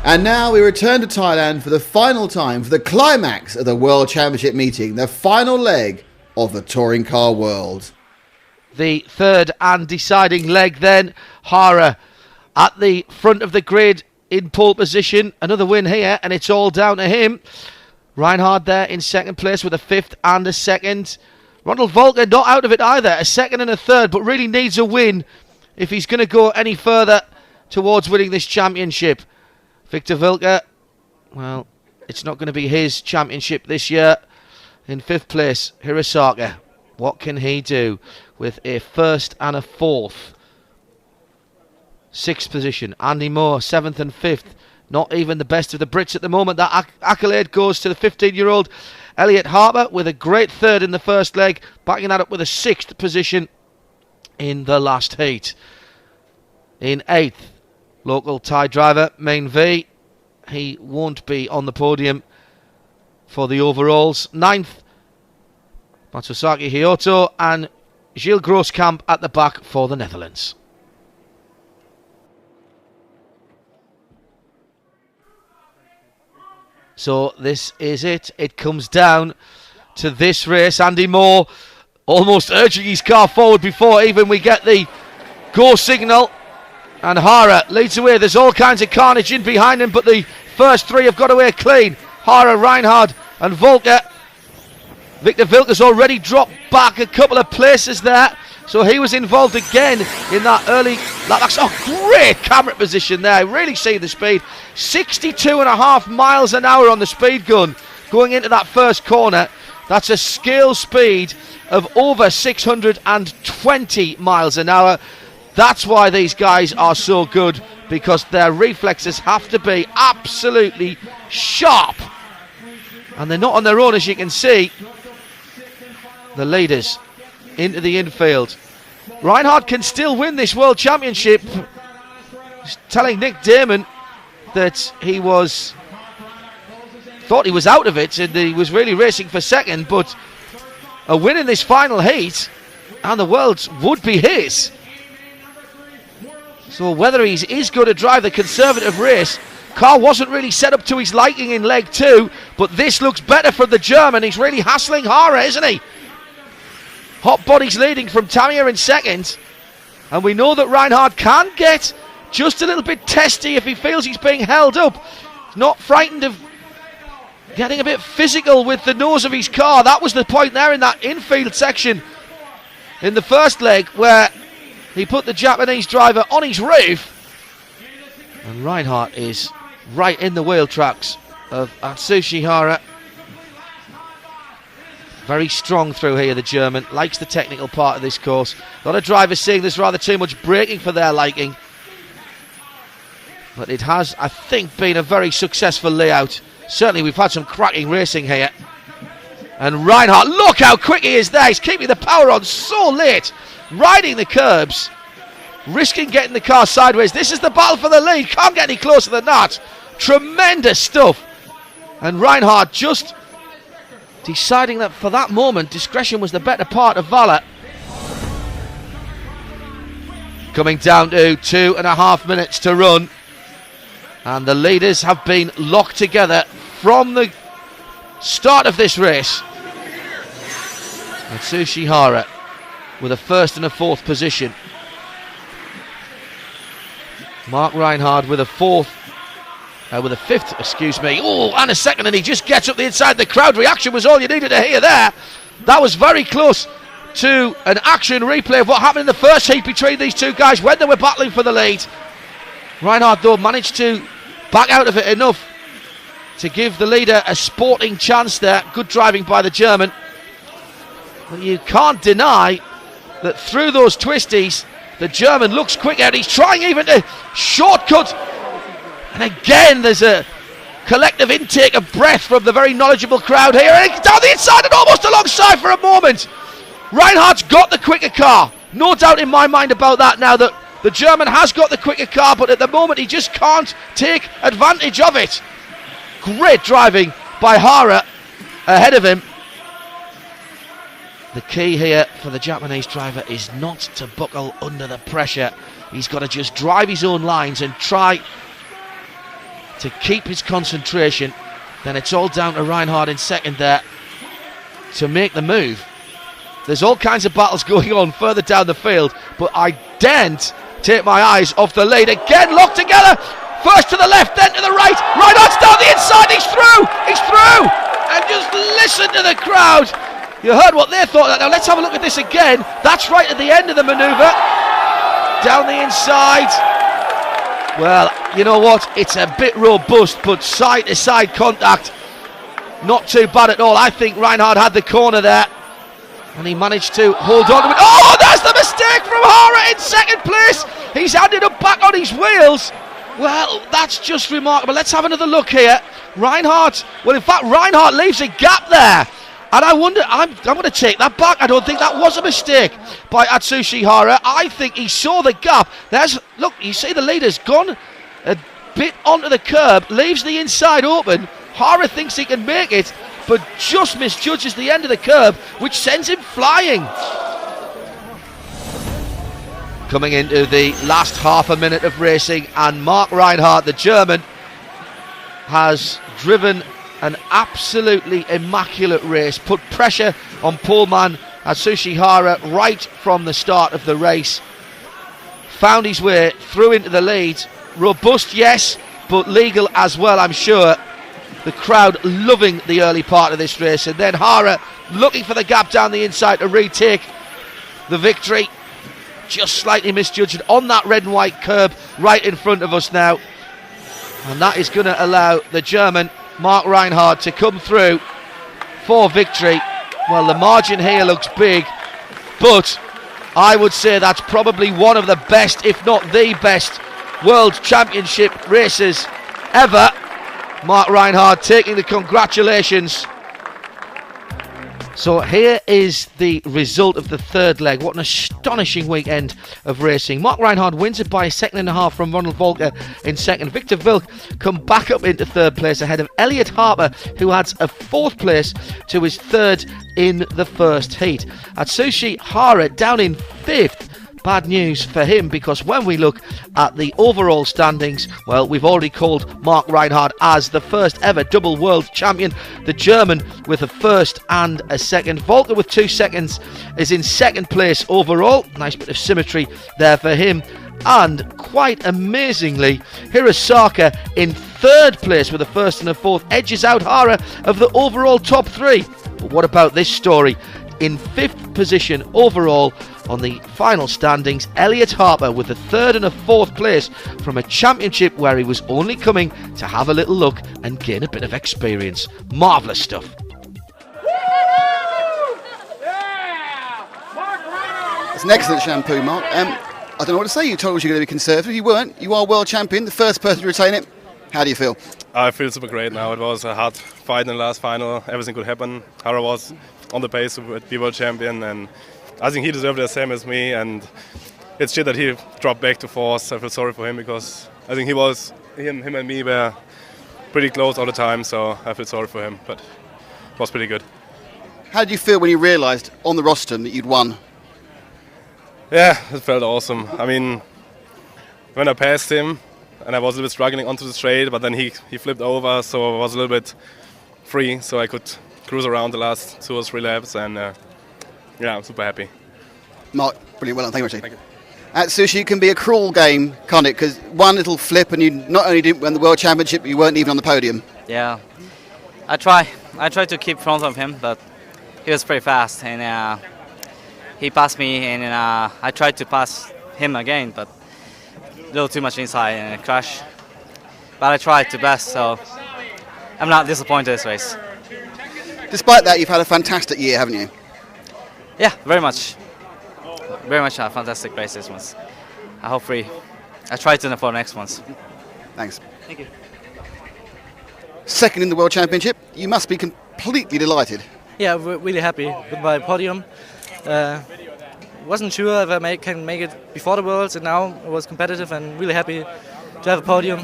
And now we return to Thailand for the final time for the climax of the World Championship meeting, the final leg of the Touring Car World. The third and deciding leg then. Hara at the front of the grid in pole position. Another win here, and it's all down to him. Reinhard there in second place with a fifth and a second. Ronald Volker not out of it either, a second and a third, but really needs a win if he's going to go any further towards winning this championship. Victor Vilke, well, it's not going to be his championship this year. In fifth place, Hirosaka. What can he do with a first and a fourth? Sixth position, Andy Moore, seventh and fifth. Not even the best of the Brits at the moment. That accolade goes to the 15-year-old Elliot Harper with a great third in the first leg, backing that up with a sixth position in the last heat. In eighth, local Thai driver, Main V. He won't be on the podium for the overalls. Ninth, Matsusaki Hyoto and Gilles Grosskamp at the back for the Netherlands. So this is it. It comes down to this race. Andy Moore almost urging his car forward before even we get the go signal. And Hara leads the way. There's all kinds of carnage in behind him, but the first three have got away clean. Hara, Reinhard and Volker. Victor Vilke's already dropped back a couple of places there, so he was involved again in that early lap. Oh, great camera position there. Really see the speed. 62.5 miles an hour on the speed gun going into that first corner. That's a scale speed of over 620 miles an hour. That's why these guys are so good, because their reflexes have to be absolutely sharp. And they're not on their own, as you can see. The leaders into the infield. Reinhard can still win this World Championship. He's telling Nick Damon that thought he was out of it and he was really racing for second, but a win in this final heat and the world would be his. So whether he is going to drive the conservative race, car wasn't really set up to his liking in leg two, but this looks better for the German. He's really hassling Hara, isn't he? Hot Body's leading from Tamiya in second, and we know that Reinhard can get just a little bit testy if he feels he's being held up. He's not frightened of getting a bit physical with the nose of his car. That was the point there in that infield section in the first leg where he put the Japanese driver on his roof, and Reinhard is right in the wheel tracks of Atsushi Hara. Very strong through here, the German. Likes the technical part of this course. A lot of drivers saying there's rather too much braking for their liking. But it has, I think, been a very successful layout. Certainly we've had some cracking racing here. And Reinhard, look how quick he is there. He's keeping the power on so late. Riding the curbs. Risking getting the car sideways. This is the battle for the lead. Can't get any closer than that. Tremendous stuff. And Reinhard just deciding that for that moment discretion was the better part of valor. Coming down to 2.5 minutes to run, and the leaders have been locked together from the start of this race. Atsushi Hara with a first and a fourth position. Mark Reinhard with a fifth, excuse me. Oh, and a second, and he just gets up the inside. The crowd reaction was all you needed to hear there. That was very close to an action replay of what happened in the first heat between these two guys when they were battling for the lead. Reinhard, though, managed to back out of it enough to give the leader a sporting chance there. Good driving by the German. But you can't deny that through those twisties, the German looks quicker. He's trying even to shortcut. And again, there's a collective intake of breath from the very knowledgeable crowd here. And down the inside and almost alongside for a moment. Reinhardt's got the quicker car. No doubt in my mind about that now, that the German has got the quicker car, but at the moment he just can't take advantage of it. Great driving by Hara ahead of him. The key here for the Japanese driver is not to buckle under the pressure. He's got to just drive his own lines and try to keep his concentration. Then it's all down to Reinhardt in second there to make the move. There's all kinds of battles going on further down the field, but I daren't take my eyes off the lead. Again, locked together. First to the left, then to the right. Reinhardt's down the inside. He's through. He's through. And just listen to the crowd. You heard what they thought. Now let's have a look at this again. That's right at the end of the manoeuvre. Down the inside. Well, you know what? It's a bit robust, but side-to-side contact, not too bad at all. I think Reinhardt had the corner there, and he managed to hold on to it. Oh, there's the mistake from Hara in second place. He's handed up back on his wheels. Well, that's just remarkable. Let's have another look here. Reinhardt, well, in fact, Reinhardt leaves a gap there. And I wonder, I'm going to take that back. I don't think that was a mistake by Atsushi Hara. I think he saw the gap. Look, you see the leader's gone a bit onto the curb, leaves the inside open. Hara thinks he can make it, but just misjudges the end of the curb, which sends him flying. Coming into the last half a minute of racing, and Mark Reinhardt, the German, has driven an absolutely immaculate race, put pressure on poleman Atsushi Hara right from the start of the race, found his way through into the lead. Robust, yes, but legal as well, I'm sure. The crowd loving the early part of this race, and then Hara looking for the gap down the inside to retake the victory. Just slightly misjudged on that red and white curb right in front of us now, and that is going to allow the German Mark Reinhardt to come through for victory. Well, the margin here looks big, but I would say that's probably one of the best, if not the best, World Championship races ever. Mark Reinhardt taking the congratulations. So here is the result of the third leg. What an astonishing weekend of racing. Mark Reinhardt wins it by a second and a half from Ronald Volker in second. Victor Wilk come back up into third place ahead of Elliot Harper, who adds a fourth place to his third in the first heat. Atsushi Hara down in fifth. Bad news for him, because when we look at the overall standings, well, we've already called Mark Reinhardt as the first ever double world champion. The German with a first and a second. Volker with 2 seconds is in second place overall. Nice bit of symmetry there for him. And quite amazingly, Hirosaka in third place with a first and a fourth, edges out Hara of the overall top three. But what about this story? In fifth position overall on the final standings, Elliot Harper with a third and a fourth place from a championship where he was only coming to have a little look and gain a bit of experience. Marvellous stuff. It's an excellent shampoo, Mark. I don't know what to say. You told us you were going to be conservative. You weren't. You are world champion, the first person to retain it. How do you feel? I feel super great now. It was a hard fight in the last final. Everything could happen. Hara was on the pace to be world champion, and I think he deserved it the same as me. And it's shit that he dropped back to fourth. I feel sorry for him, because I think him and me were pretty close all the time. So I feel sorry for him, but it was pretty good. How did you feel when you realised on the rostrum that you'd won? Yeah, it felt awesome. I mean, when I passed him, and I was a little bit struggling onto the straight, but then he flipped over, so I was a little bit free, so I could cruise around the last 2 or 3 laps, and yeah, I'm super happy. Mark, brilliant, well done, thank you very much. Thank you. At Sushi, it can be a cruel game, can't it? Because one little flip and you not only didn't win the World Championship, you weren't even on the podium. Yeah, I tried to keep front of him, but he was pretty fast, and he passed me, and I tried to pass him again, but a little too much inside and a crash. But I tried to best, so I'm not disappointed this race. Despite that, you've had a fantastic year, haven't you? Yeah, very much. Very much a fantastic race this one. I try to for the next ones. Thanks. Thank you. Second in the World Championship, you must be completely delighted. Yeah, we're really happy with my podium. Wasn't sure if I can make it before the Worlds, and now it was competitive and really happy to have a podium.